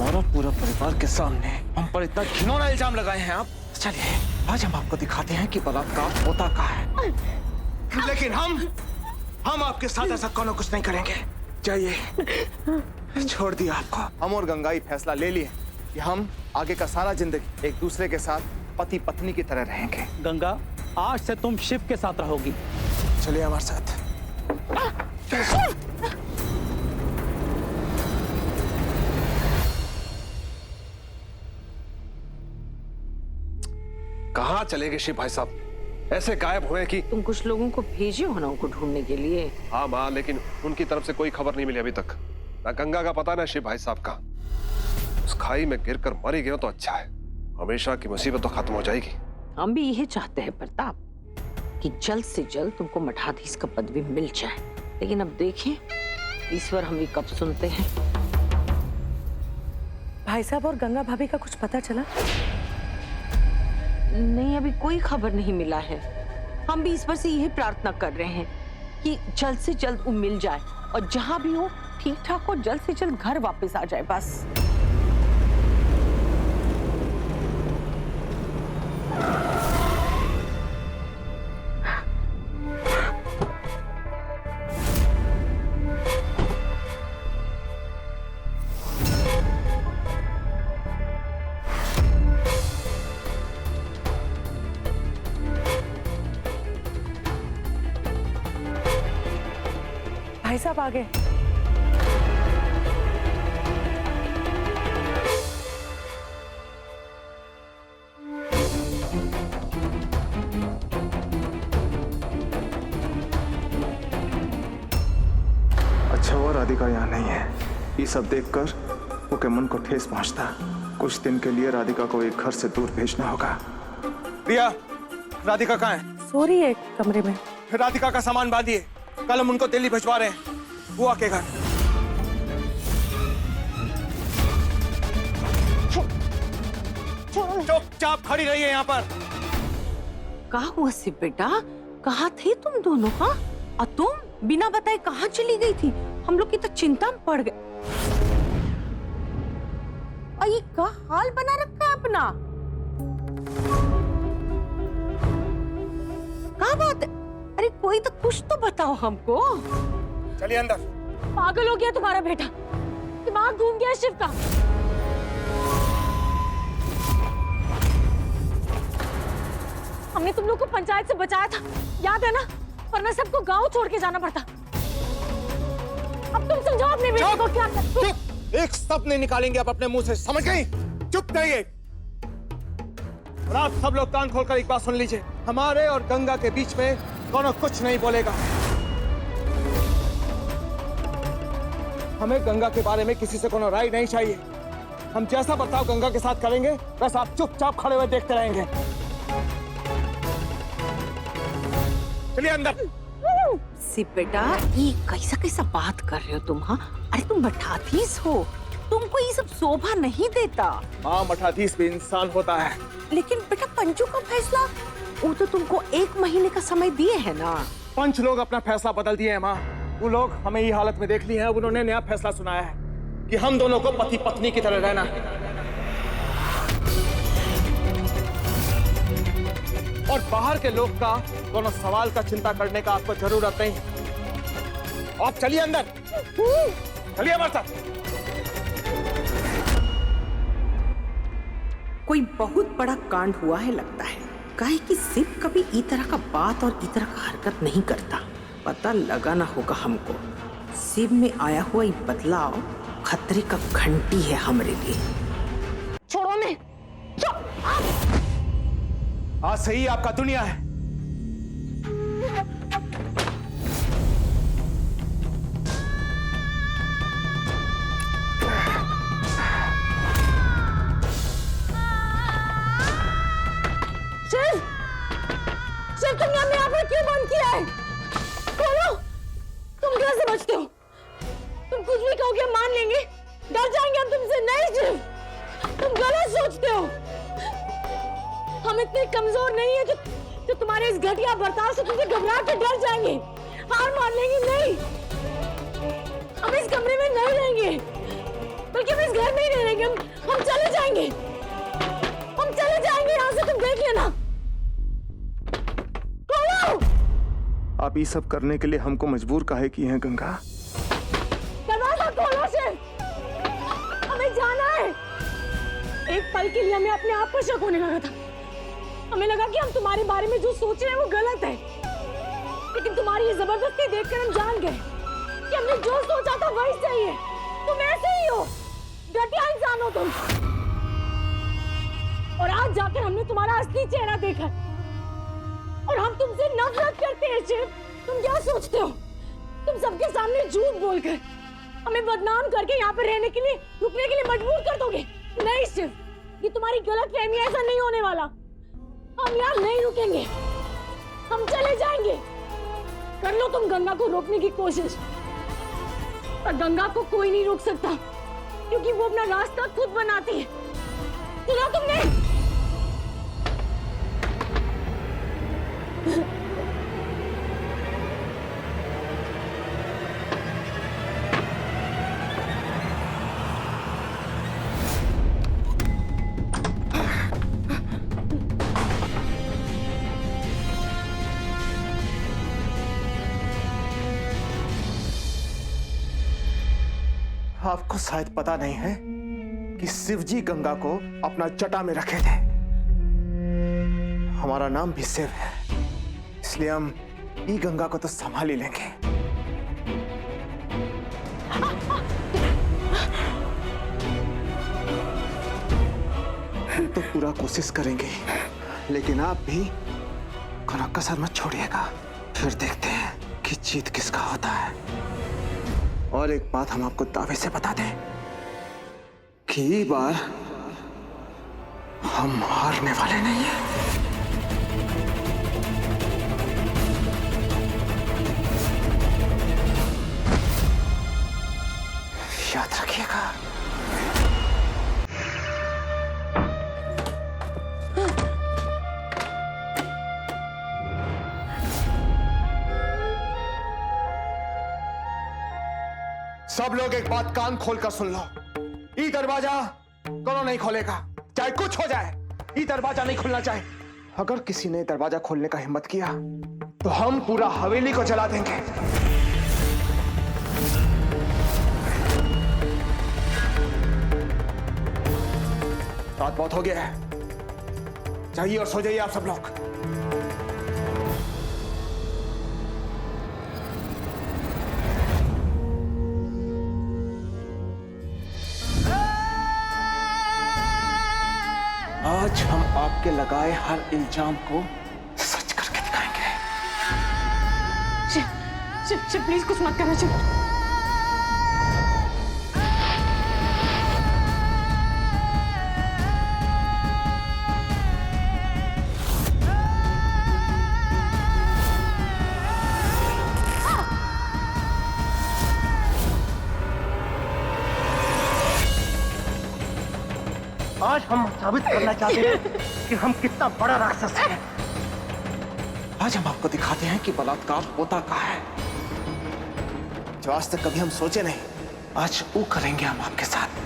हमारा पूरा परिवार के सामने हम पर इतना घिनौना इल्जाम लगाए हैं आप। चलिए आज हम आपको दिखाते हैं कि बलात्कार होता क्या है। लेकिन हम आपके साथ ऐसा कोनो कुछ नहीं करेंगे। जाइए, छोड़ दिया आपको। हम और गंगाई फैसला ले लिए कि हम आगे का सारा जिंदगी एक दूसरे के साथ पति पत्नी की तरह रहेंगे। गंगा, आज से तुम शिव के साथ रहोगी। चलिए हमारे साथ। कहाँ चले गए शिव भाई साहब? ऐसे गायब हुए कि तुम कुछ लोगों को भेजे हो ना उनको ढूंढने के लिए। हाँ माँ, लेकिन उनकी तरफ से कोई खबर नहीं मिली अभी तक। ना गंगा का पता ना शिव भाई साहब का। उस खाई में गिरकर मरी गए तो अच्छा है, हमेशा की मुसीबत तो खत्म हो जाएगी। हम भी यही चाहते हैं प्रताप कि जल्द से जल्द तुमको मठाधीश का पदवी मिल जाए, लेकिन अब देखें ईश्वर हम भी कब सुनते हैं। भाई साहब और गंगा भाभी का कुछ पता चला? नहीं, अभी कोई खबर नहीं मिला है। हम भी ईश्वर से यही प्रार्थना कर रहे हैं कि जल्द से जल्द वो मिल जाए और जहां भी हो ठीक ठाक हो, जल्द से जल्द घर वापस आ जाए बस। भाई साहब आ गए। अच्छा हुआ राधिका यहाँ नहीं है। ये सब देखकर वो के मन को ठेस पहुंचता। कुछ दिन के लिए राधिका को एक घर से दूर भेजना होगा। प्रिया, राधिका कहाँ है? सो रही है कमरे में। राधिका का सामान बांधिए, कल हम उनको दिल्ली भिजवा रहे हैं, बुआ के घर। चुपचाप खड़ी रहिए यहाँ पर। कहाँ हुआ शिव बेटा, कहाँ थे तुम दोनों? हाँ, और तुम बिना बताए कहाँ चली गई थी? हम लोग की तो चिंता में पड़ गए। और ये क्या हाल बना रखा है अपना? क्या बात है? अरे कोई तो कुछ तो बताओ हमको। चलिए अंदर। पागल हो गया तुम्हारा बेटा, दिमाग घूम गया शिव का। हमने तुम लोग को पंचायत से बचाया था, याद है ना? वरना सबको गांव छोड़ के जाना पड़ता। अब तुम समझाओ अपने बेटे को क्या करना। चुप, एक शब्द नहीं निकालेंगे आप अपने मुंह से, समझ गई? चुप रहिए। और आप सब लोग कान खोलकर एक बात सुन लीजिए, हमारे और गंगा के बीच में कोनो कुछ नहीं बोलेगा। हमें गंगा के बारे में किसी से कोनो राय नहीं चाहिए। हम जैसा बर्ताव गंगा के साथ करेंगे बस आप चुपचाप खड़े हुए देखते रहेंगे। चलिए अंदर। शिव बेटा, ये कैसा कैसा बात कर रहे हो तुम? हाँ, अरे तुम मठाधीश हो, तुमको ये सब शोभा नहीं देता। हाँ, मठाधीश भी इंसान होता है। लेकिन बेटा पंचू का फैसला, वो तो तुमको 1 महीने का समय दिए है ना। पंच लोग अपना फैसला बदल दिए हैं माँ। वो लोग हमें ये हालत में देख लिए हैं, उन्होंने नया फैसला सुनाया है कि हम दोनों को पति पत्नी की तरह रहना है। और बाहर के लोग का दोनों सवाल का चिंता करने का आपको जरूरत नहीं। आप चलिए अंदर, चलिए हमारे साथ। कोई बहुत बड़ा कांड हुआ है लगता है। काहे कि शिव कभी इस तरह का बात और इस तरह का हरकत नहीं करता। पता लगाना होगा हमको। शिव में आया हुआ ये बदलाव खतरे का घंटी है हमारे लिए। छोड़ो ने। आज सही आपका दुनिया है। शिव तुमने हमें यहाँ पर क्यों बंद किया है? बोलो, तुम क्या समझते हो? तुम कुछ भी कहोगे मान लेंगे, डर जाएंगे हम तुमसे। नहीं शिव, तुम गलत सोचते हो। हम इतने कमजोर नहीं है जो तुम्हारे इस घटिया बर्ताव से तुमसे घबरा के डर जाएंगे, हार मान लेंगे। नहीं, हम इस कमरे में नहीं रहेंगे, बल्कि हम इस घर में ही नहीं रहेंगे। जाएंगे, हम चले जाएंगे, हम चले जाएंगे यहाँ से, तुम देख लेना। खोलो! आप ये सब करने के लिए हमको मजबूर काहे की हैं गंगा? दरवाजा खोलो शिव, हमें जाना है। एक पल के लिए हमें अपने आप पर शक होने लगा था। हमें लगा कि हम तुम्हारे बारे में जो सोच रहे हैं वो गलत है, लेकिन तुम्हारी ये जबरदस्ती देखकर हम जान गए कि हमने जो सोचा था वही सही है। तुम ऐसे ही हो, घटिया इंसान हो तुम। और आज जाकर हमने तुम्हारा असली चेहरा देखा और हम तुमसे नफरत करते हैं शिव। तुम क्या सोचते हो? तुम सबके सामने झूठ बोलकर हमें बदनाम करके यहाँ पे रहने के लिए, रुकने के लिए मजबूर कर दोगे? नहीं शिव, ये तुम्हारी गलतफहमी, ऐसा नहीं होने वाला। हम यहाँ नहीं रुकेंगे, हम चले जाएंगे। कर लो तुम गंगा को रोकने की कोशिश, पर गंगा को कोई नहीं रोक सकता, क्योंकि वो अपना रास्ता खुद बनाती है। सुना तुमने? आपको शायद पता नहीं है कि शिवजी गंगा को अपना जटा में रखे थे। हमारा नाम भी शिव है, इसलिए हम ई गंगा को तो संभाल ही लेंगे। हम तो पूरा कोशिश करेंगे, लेकिन आप भी कोई कसर मत छोड़िएगा। फिर देखते हैं कि जीत किसका होता है। और एक बात हम आपको दावे से बता दें कि ये बार हम हारने वाले नहीं हैं। याद रखिएगा। सब लोग एक बात कान खोलकर सुन लो, ये दरवाजा कौन नहीं खोलेगा, चाहे कुछ हो जाए। ये दरवाजा नहीं खुलना चाहिए। अगर किसी ने दरवाजा खोलने का हिम्मत किया तो हम पूरा हवेली को जला देंगे। रात बहुत हो गया है, जाइए और सो जाइए आप सब लोग। आज हम आपके लगाए हर इल्जाम को सच करके दिखाएंगे। शिव, शिव, शिव, प्लीज कुछ मत करना शिव। आज हम साबित करना चाहते हैं कि हम कितना बड़ा राक्षस हैं। आज हम आपको दिखाते हैं कि बलात्कार होता क्या है, जो आज तक कभी हम सोचे नहीं। आज वो करेंगे हम आपके साथ।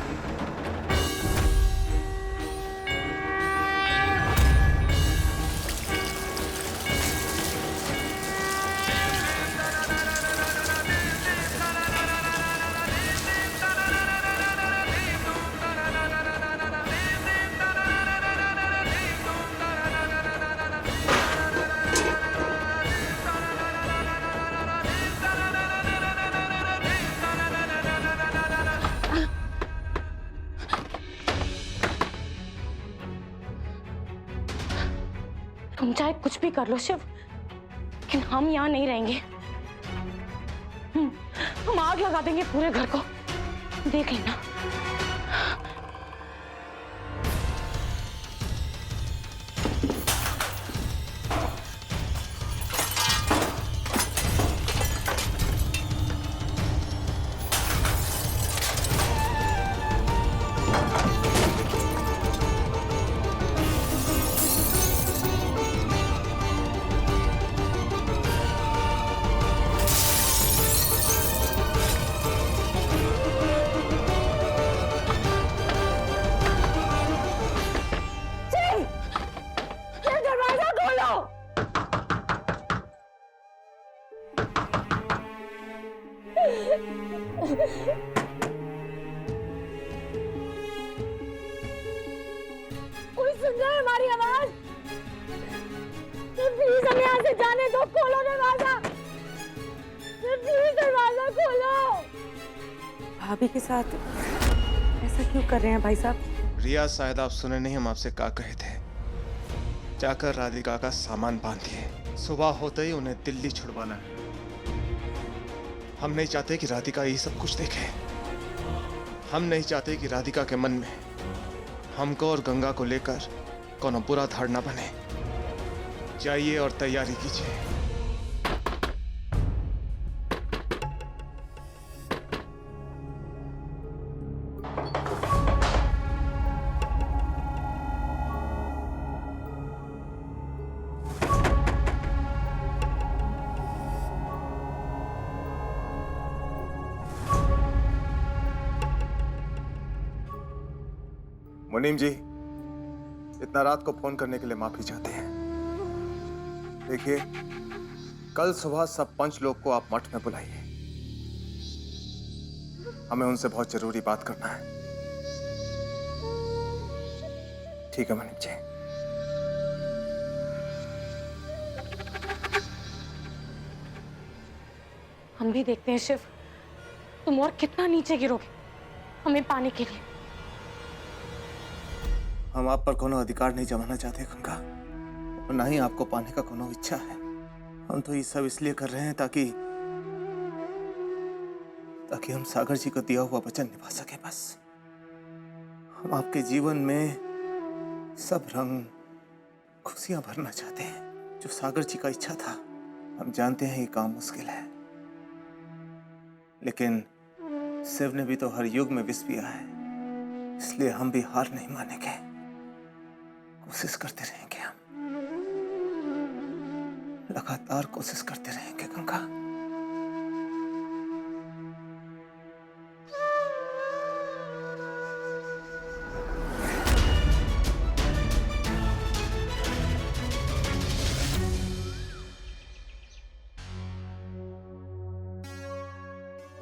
तुम चाहे कुछ भी कर लो शिव, लेकिन हम यहाँ नहीं रहेंगे। हम आग लगा देंगे पूरे घर को, देख लेना। सुन रहे हैं हमारी आवाज? प्लीज हमें यहाँ से जाने दो, खोलो दरवाजा, प्लीज दरवाजा खोलो। भाभी के साथ ऐसा क्यों कर रहे हैं भाई साहब? रिया, शायद आप सुने नहीं, हम आपसे क्या कहे थे। जाकर राधिका का सामान बांधिए, सुबह होते ही उन्हें दिल्ली छुड़वाना है। हम नहीं चाहते कि राधिका ये सब कुछ देखे। हम नहीं चाहते कि राधिका के मन में हमको और गंगा को लेकर कोनो बुरा धारणा बने। जाइए और तैयारी कीजिए। मुनीम जी, इतना रात को फोन करने के लिए माफी चाहते हैं। देखिए, कल सुबह सब पंच लोग को आप मठ में बुलाइए। हमें उनसे बहुत जरूरी बात करना है। ठीक है मुनीम जी। हम भी देखते हैं शिव, तुम और कितना नीचे गिरोगे हमें पाने के लिए। हम आप पर कोनो अधिकार नहीं जमाना चाहते गंगा, और ना ही आपको पाने का कोनो इच्छा है। हम तो ये सब इसलिए कर रहे हैं ताकि हम सागर जी को दिया हुआ वचन निभा सके। बस हम आपके जीवन में सब रंग खुशियां भरना चाहते हैं, जो सागर जी का इच्छा था। हम जानते हैं ये काम मुश्किल है, लेकिन शिव ने भी तो हर युग में विष पिया है, इसलिए हम भी हार नहीं मानेंगे। कोशिश करते रहेंगे, हम लगातार कोशिश करते रहेंगे गंगा।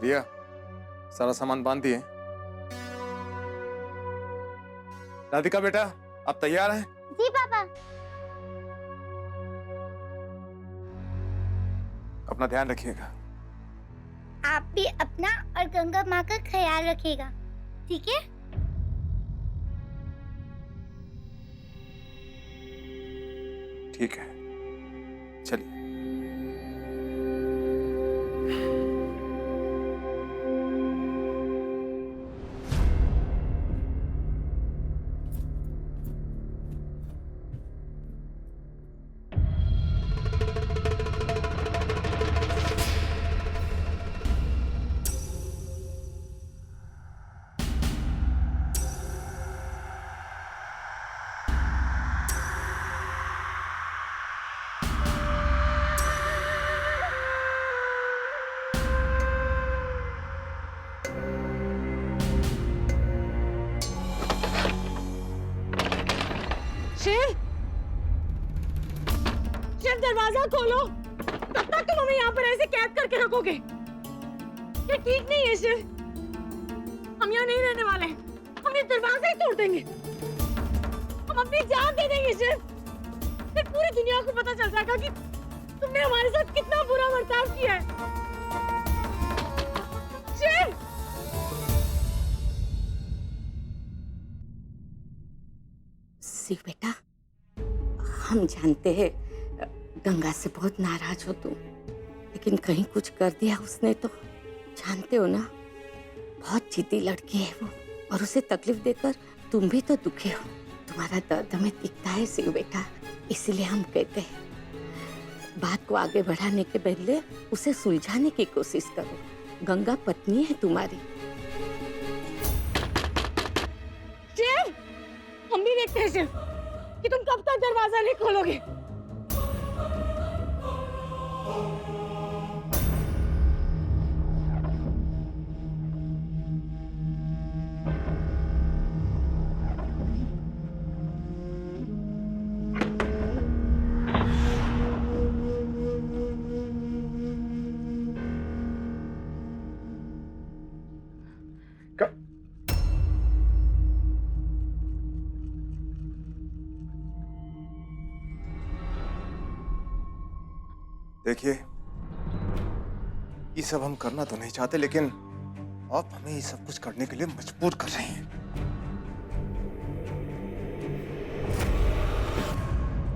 रिया, सारा सामान बांध दिए? राधिका बेटा, आप तैयार हैं? जी पापा। अपना ध्यान रखिएगा। आप भी अपना और गंगा माँ का ख्याल रखिएगा, ठीक है? ठीक है, चलिए। शिव दरवाजा खोलो। कब तक तुम हमें यहाँ पर ऐसे कैद करके रखोगे? ये ठीक नहीं है शिव, हम यहाँ नहीं रहने वाले। हम ये दरवाजा ही तोड़ देंगे, हम अपनी जान दे देंगे शिव। फिर पूरी दुनिया को पता चल जाएगा कि तुमने हमारे साथ कितना बुरा बर्ताव किया है। शिव! शिव बेटा, हम जानते हैं गंगा से बहुत नाराज हो तुम, लेकिन कहीं कुछ कर दिया उसने तो। जानते हो ना, बहुत जिद्दी लड़की है वो, और उसे तकलीफ देकर तुम भी तो दुखी हो। तुम्हारा दर्द हमें दिखता है शिव बेटा, इसलिए हम कहते हैं बात को आगे बढ़ाने के बदले उसे सुलझाने की कोशिश करो। गंगा पत्नी है तुम्हारी। शिव, हम भी देखते हैं शिव कि तुम कब तक दरवाजा नहीं खोलोगे। देखिए, ये सब हम करना तो नहीं चाहते, लेकिन आप हमें ये सब कुछ करने के लिए मजबूर कर रहे हैं।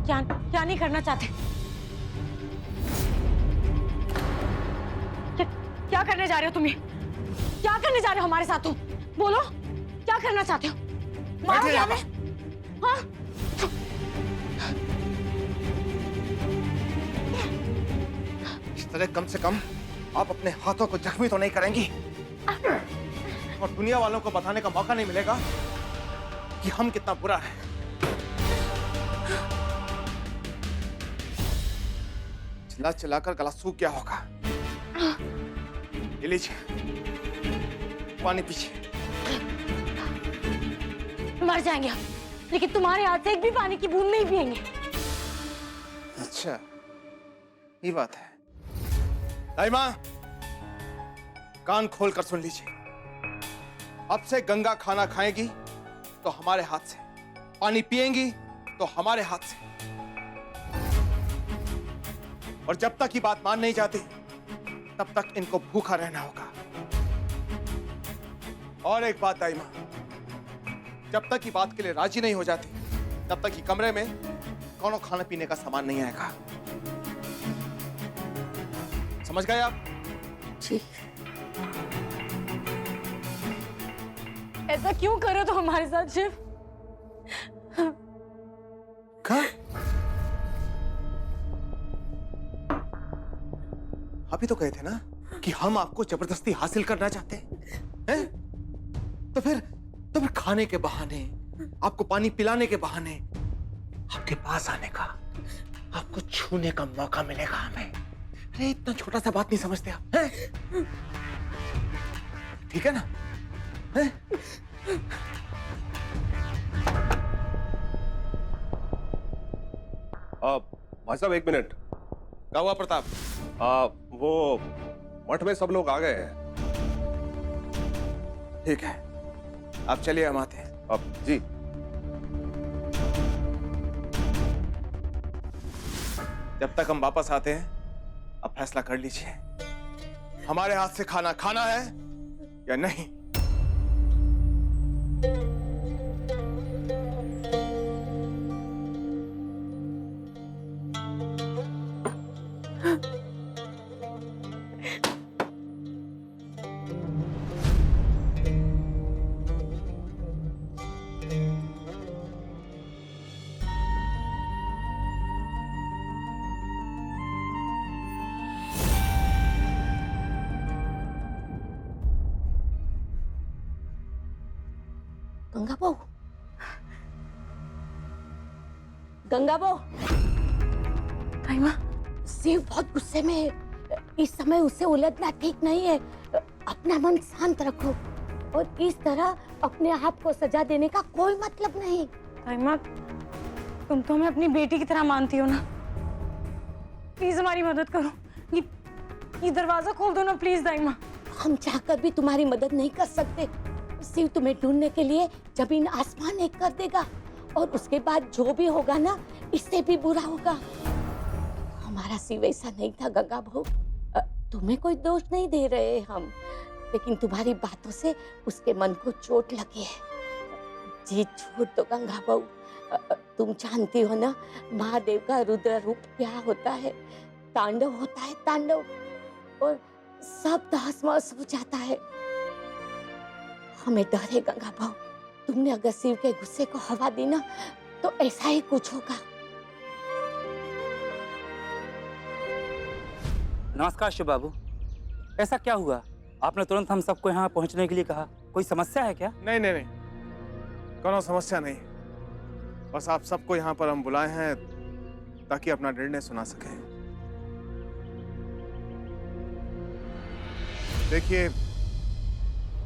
क्या नहीं करना चाहते? क्या करने जा रहे हो तुम्हें? क्या करने जा रहे हो हमारे साथ तुम? बोलो, क्या करना चाहते हो? मारोगे हमें? हाँ? इस तरह कम से कम आप अपने हाथों को जख्मी तो नहीं करेंगी, और दुनिया वालों को बताने का मौका नहीं मिलेगा कि हम कितना बुरा है। चिल्ला चिल्लाकर गला सूख गया होगा। ये लीजिए, पानी पीजिए। मर जाएंगे हम, लेकिन तुम्हारे हाथ से एक भी पानी की बूंद नहीं पिएंगे। अच्छा, ये बात है। दाइमा, कान खोल कर सुन लीजिए। अब से गंगा खाना खाएगी तो हमारे हाथ से, पानी पिएंगी तो हमारे हाथ से, और जब तक ये बात मान नहीं जाती तब तक इनको भूखा रहना होगा। और एक बात दाइमा, जब तक ये बात के लिए राजी नहीं हो जाती तब तक ये कमरे में कोनो खाने पीने का सामान नहीं आएगा। समझ गए आप? जी। ऐसा क्यों कर रहे हो तुम हमारे साथ शिव? कहा? अभी तो कहे थे ना कि हम आपको जबरदस्ती हासिल करना चाहते हैं? तो फिर खाने के बहाने, आपको पानी पिलाने के बहाने आपके पास आने का, आपको छूने का मौका मिलेगा हमें। अरे इतना छोटा सा बात नहीं समझते आप, हैं? ठीक है ना? हैं? भाई साहब, एक मिनट। क्या हुआ प्रताप? वो मठ में सब लोग आ गए हैं। ठीक है, आप चलिए, हम आते हैं। अब जी। जब तक हम वापस आते हैं, अब फैसला कर लीजिए, हमारे हाथ से खाना खाना है या नहीं। गंगा बहू, गंगा बहू। शिव बहुत गुस्से में है। इस समय उसे उलझना ठीक नहीं है। अपना मन शांत रखो, और इस तरह अपने आप को सजा देने का कोई मतलब नहीं। ताइमा, तुम तो हमें अपनी बेटी की तरह मानती हो ना। प्लीज हमारी मदद करो। ये दरवाजा खोल दो ना प्लीज ताइमा। हम चाहकर भी तुम्हारी मदद नहीं कर सकते। शिव तुम्हें ढूंढने के लिए जमीन आसमान एक कर देगा, और उसके बाद जो भी होगा ना, इससे भी बुरा होगा। हमारा शिव ऐसा नहीं था गंगा बहू। तुम्हें कोई दोष नहीं दे रहे हम, लेकिन तुम्हारी बातों से उसके मन को चोट लगी है। जी छोड़ दो गंगा बहू। तुम जानती हो ना, महादेव का रुद्र रूप क्या होता है। तांडव होता है, तांडव, और सब तहस-महस हो जाता है। हमें डर है गंगा बहू, तुमने अगर शिव के गुस्से को हवा दी ना, तो ऐसा ही कुछ होगा। नमस्कार शिव बाबू, ऐसा क्या हुआ? आपने तुरंत हम सबको यहाँ पहुँचने के लिए कहा। कोई समस्या है क्या? नहीं नहीं नहीं, कोनो समस्या नहीं। बस आप सबको यहाँ पर हम बुलाए हैं ताकि अपना निर्णय सुना सके। देखिए,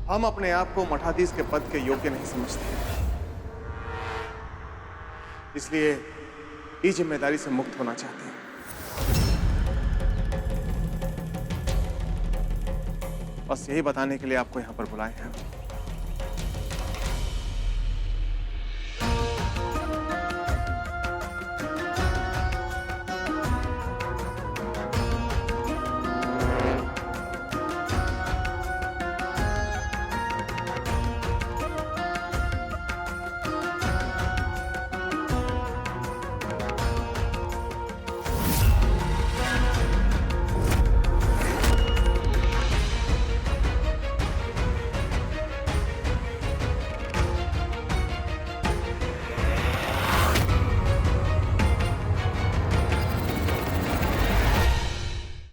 हम अपने आप को मठाधीश के पद के योग्य नहीं समझते, इसलिए इस जिम्मेदारी से मुक्त होना चाहते हैं। बस यही बताने के लिए आपको यहाँ पर बुलाए हैं।